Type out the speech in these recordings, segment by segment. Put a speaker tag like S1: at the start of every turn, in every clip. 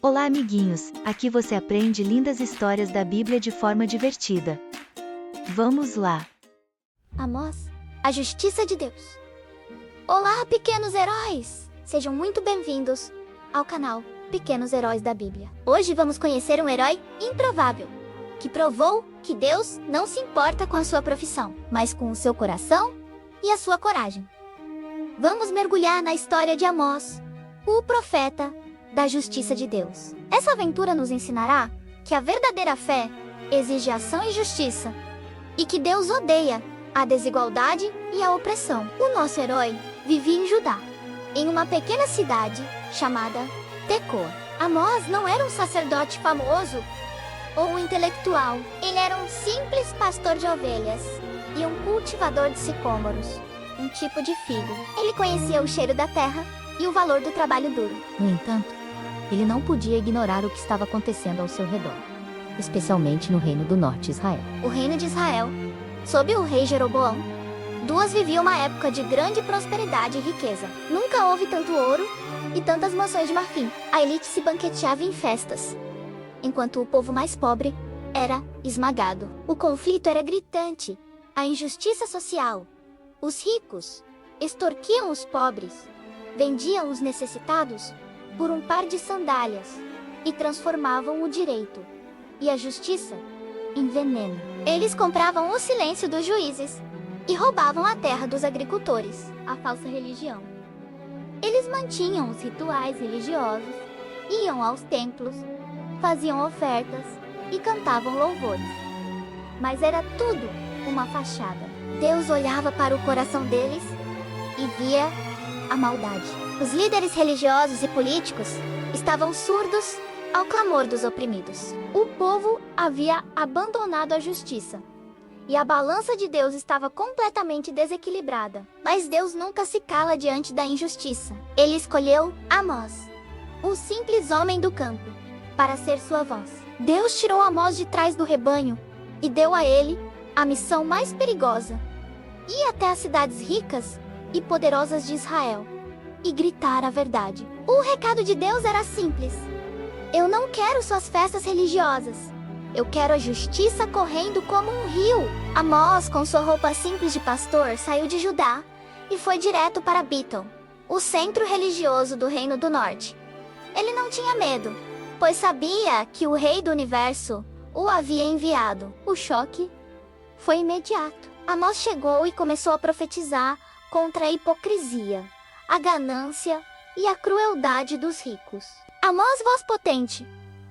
S1: Olá, amiguinhos! Aqui você aprende lindas histórias da Bíblia de forma divertida. Vamos lá!
S2: Amós, a justiça de Deus. Olá, pequenos heróis! Sejam muito bem-vindos ao canal Pequenos Heróis da Bíblia. Hoje vamos conhecer um herói improvável, que provou que Deus não se importa com a sua profissão, mas com o seu coração e a sua coragem. Vamos mergulhar na história de Amós, o profeta da justiça de Deus. Essa aventura nos ensinará que a verdadeira fé exige ação e justiça, e que Deus odeia a desigualdade e a opressão. O nosso herói vivia em Judá, em uma pequena cidade chamada Tecoa. Amós não era um sacerdote famoso ou um intelectual. Ele era um simples pastor de ovelhas e um cultivador de sicômoros, um tipo de figo. Ele conhecia o cheiro da terra e o valor do trabalho duro. No entanto, ele não podia ignorar o que estava acontecendo ao seu redor, especialmente no Reino do Norte, Israel. O Reino de Israel, sob o rei Jeroboão, vivia uma época de grande prosperidade e riqueza. Nunca houve tanto ouro e tantas mansões de marfim. A elite se banqueteava em festas, enquanto o povo mais pobre era esmagado. O conflito era gritante, a injustiça social. Os ricos extorquiam os pobres, vendiam os necessitados por um par de sandálias e transformavam o direito e a justiça em veneno. Eles compravam o silêncio dos juízes e roubavam a terra dos agricultores, a falsa religião. Eles mantinham os rituais religiosos, iam aos templos, faziam ofertas e cantavam louvores. Mas era tudo uma fachada. Deus olhava para o coração deles e via a maldade. Os líderes religiosos e políticos estavam surdos ao clamor dos oprimidos. O povo havia abandonado a justiça, e a balança de Deus estava completamente desequilibrada. Mas Deus nunca se cala diante da injustiça. Ele escolheu Amós, o simples homem do campo, para ser sua voz. Deus tirou Amós de trás do rebanho e deu a ele a missão mais perigosa: ir até as cidades ricas e poderosas de Israel e gritar a verdade. O recado de Deus era simples: eu não quero suas festas religiosas. Eu quero a justiça correndo como um rio. Amós, com sua roupa simples de pastor, saiu de Judá e foi direto para Betel, o centro religioso do Reino do Norte. Ele não tinha medo, pois sabia que o Rei do Universo o havia enviado. O choque foi imediato. Amós chegou e começou a profetizar contra a hipocrisia, a ganância e a crueldade dos ricos. Amós, voz potente,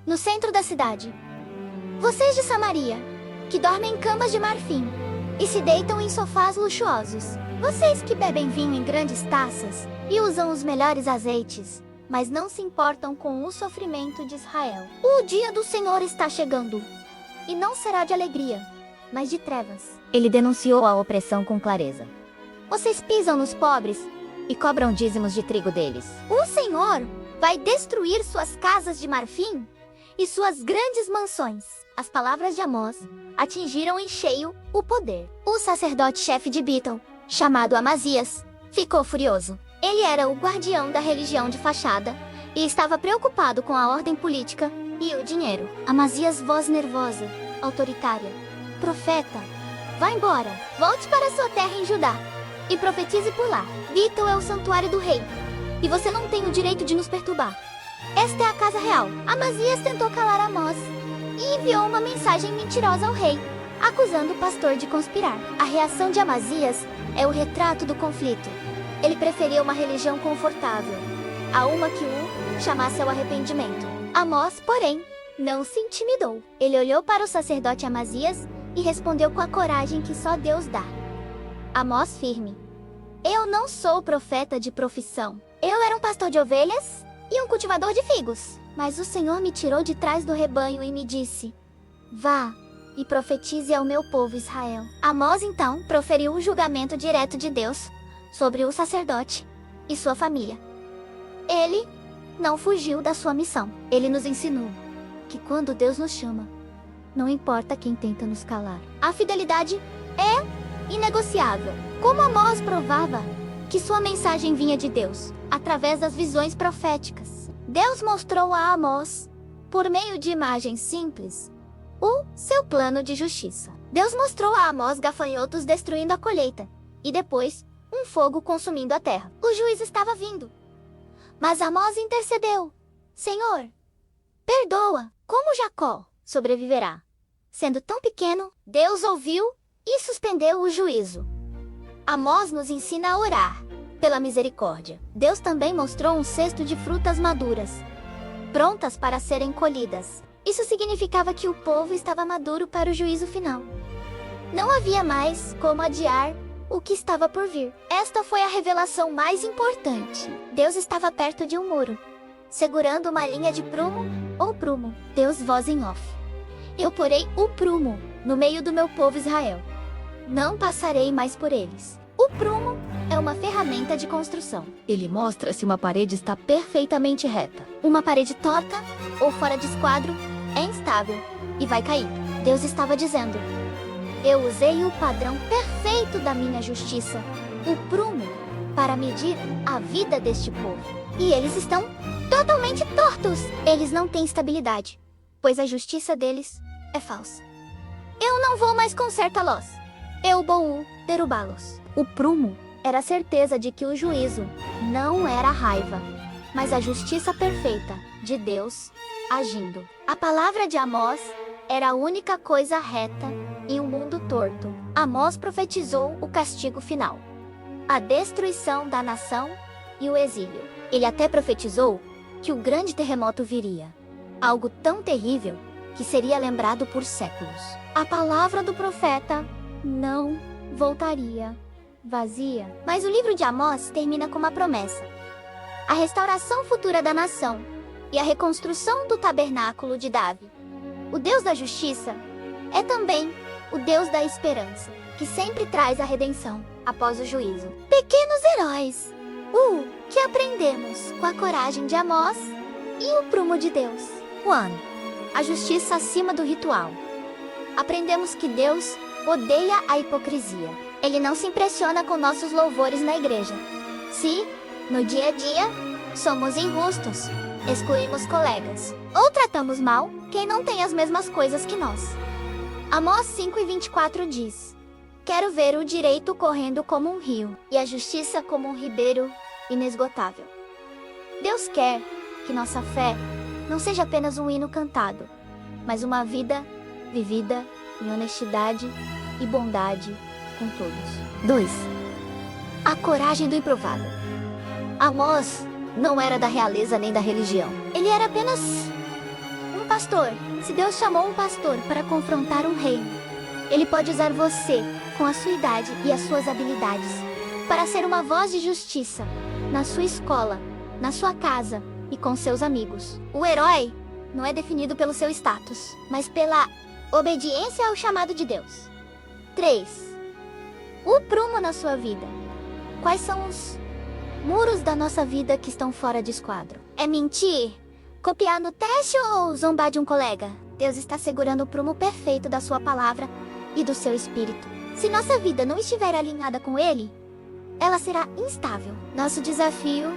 S2: no centro da cidade: vocês de Samaria, que dormem em camas de marfim e se deitam em sofás luxuosos, vocês que bebem vinho em grandes taças e usam os melhores azeites, mas não se importam com o sofrimento de Israel. O dia do Senhor está chegando, e não será de alegria, mas de trevas. Ele denunciou a opressão com clareza. Vocês pisam nos pobres e cobram dízimos de trigo deles. O Senhor vai destruir suas casas de marfim e suas grandes mansões. As palavras de Amós atingiram em cheio o poder. O sacerdote-chefe de Betel, chamado Amazias, ficou furioso. Ele era o guardião da religião de fachada e estava preocupado com a ordem política e o dinheiro. Amazias, voz nervosa, autoritária: profeta, vá embora, volte para sua terra em Judá e profetize por lá. Betel é o santuário do rei, e você não tem o direito de nos perturbar. Esta é a casa real. Amazias tentou calar Amós e enviou uma mensagem mentirosa ao rei, acusando o pastor de conspirar. A reação de Amazias é o retrato do conflito. Ele preferia uma religião confortável a uma que o chamasse ao arrependimento. Amós, porém, não se intimidou. Ele olhou para o sacerdote Amazias e respondeu com a coragem que só Deus dá. Amós firme: eu não sou profeta de profissão. Eu era um pastor de ovelhas e um cultivador de figos. Mas o Senhor me tirou de trás do rebanho e me disse: vá e profetize ao meu povo Israel. Amós então proferiu um julgamento direto de Deus sobre o sacerdote e sua família. Ele não fugiu da sua missão. Ele nos ensinou que quando Deus nos chama, não importa quem tenta nos calar, a fidelidade é inegociável. Como Amós provava que sua mensagem vinha de Deus, através das visões proféticas. Deus mostrou a Amós, por meio de imagens simples, o seu plano de justiça. Deus mostrou a Amós gafanhotos destruindo a colheita, e depois, um fogo consumindo a terra. O juiz estava vindo. Mas Amós intercedeu. Senhor, perdoa, como Jacó sobreviverá? Sendo tão pequeno, Deus ouviu e suspendeu o juízo. Amós nos ensina a orar pela misericórdia. Deus também mostrou um cesto de frutas maduras, prontas para serem colhidas. Isso significava que o povo estava maduro para o juízo final. Não havia mais como adiar o que estava por vir. Esta foi a revelação mais importante. Deus estava perto de um muro, segurando uma linha de prumo ou prumo. Deus, voz em off. Eu porei o prumo no meio do meu povo Israel. Não passarei mais por eles. O prumo é uma ferramenta de construção. Ele mostra se uma parede está perfeitamente reta. Uma parede torta ou fora de esquadro é instável e vai cair. Deus estava dizendo: eu usei o padrão perfeito da minha justiça, o prumo, para medir a vida deste povo. E eles estão totalmente tortos. Eles não têm estabilidade, pois a justiça deles é falsa. Eu não vou mais consertá-los. Eu vou derrubá-los. O prumo era a certeza de que o juízo não era a raiva, mas a justiça perfeita de Deus agindo. A palavra de Amós era a única coisa reta em um mundo torto. Amós profetizou o castigo final, a destruição da nação e o exílio. Ele até profetizou que o grande terremoto viria, algo tão terrível que seria lembrado por séculos. A palavra do profeta não voltaria vazia. Mas o livro de Amós termina com uma promessa: a restauração futura da nação e a reconstrução do tabernáculo de Davi. O Deus da justiça é também o Deus da esperança, que sempre traz a redenção após o juízo. Pequenos heróis, que aprendemos com a coragem de Amós e o prumo de Deus. 1. A justiça acima do ritual. Aprendemos que Deus odeia a hipocrisia. Ele não se impressiona com nossos louvores na igreja. Se, no dia a dia, somos injustos, excluímos colegas, ou tratamos mal quem não tem as mesmas coisas que nós. Amós 5:24 diz: quero ver o direito correndo como um rio, e a justiça como um ribeiro inesgotável. Deus quer que nossa fé não seja apenas um hino cantado, mas uma vida vivida em honestidade e bondade com todos. 2. A coragem do improvável. Amós não era da realeza nem da religião. Ele era apenas um pastor. Se Deus chamou um pastor para confrontar um reino, Ele pode usar você, com a sua idade e as suas habilidades, para ser uma voz de justiça na sua escola, na sua casa e com seus amigos. O herói não é definido pelo seu status, mas pela obediência ao chamado de Deus. 3. O prumo na sua vida. Quais são os muros da nossa vida que estão fora de esquadro? É mentir? Copiar no teste ou zombar de um colega? Deus está segurando o prumo perfeito da sua palavra e do seu espírito. Se nossa vida não estiver alinhada com Ele, ela será instável. Nosso desafio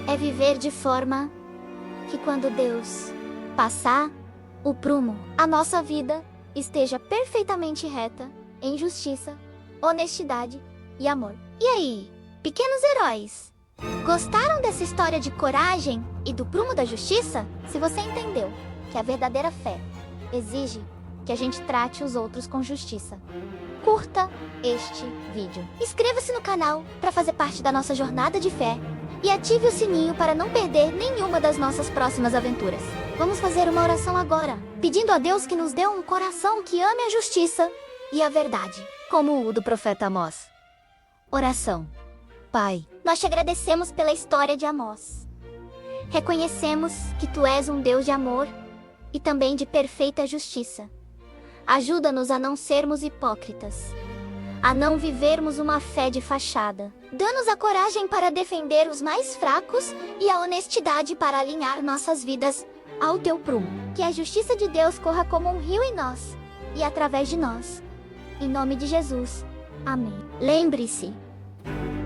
S2: é viver de forma que, quando Deus passar o prumo, a nossa vida esteja perfeitamente reta em justiça, honestidade e amor. E aí, pequenos heróis, gostaram dessa história de coragem e do prumo da justiça? Se você entendeu que a verdadeira fé exige que a gente trate os outros com justiça, curta este vídeo. Inscreva-se no canal para fazer parte da nossa jornada de fé e ative o sininho para não perder nenhuma das nossas próximas aventuras. Vamos fazer uma oração agora, pedindo a Deus que nos dê um coração que ame a justiça e a verdade, como o do profeta Amós. Oração. Pai, nós te agradecemos pela história de Amós. Reconhecemos que Tu és um Deus de amor e também de perfeita justiça. Ajuda-nos a não sermos hipócritas, a não vivermos uma fé de fachada. Dá-nos a coragem para defender os mais fracos e a honestidade para alinhar nossas vidas ao Teu prumo. Que a justiça de Deus corra como um rio em nós e através de nós. Em nome de Jesus. Amém. Lembre-se,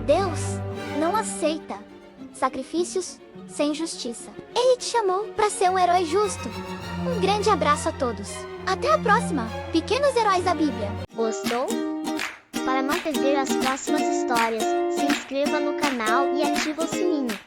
S2: Deus não aceita sacrifícios, sem justiça. Ele te chamou para ser um herói justo. Um grande abraço a todos. Até a próxima, pequenos heróis da Bíblia.
S3: Gostou? Para não perder as próximas histórias, se inscreva no canal e ative o sininho.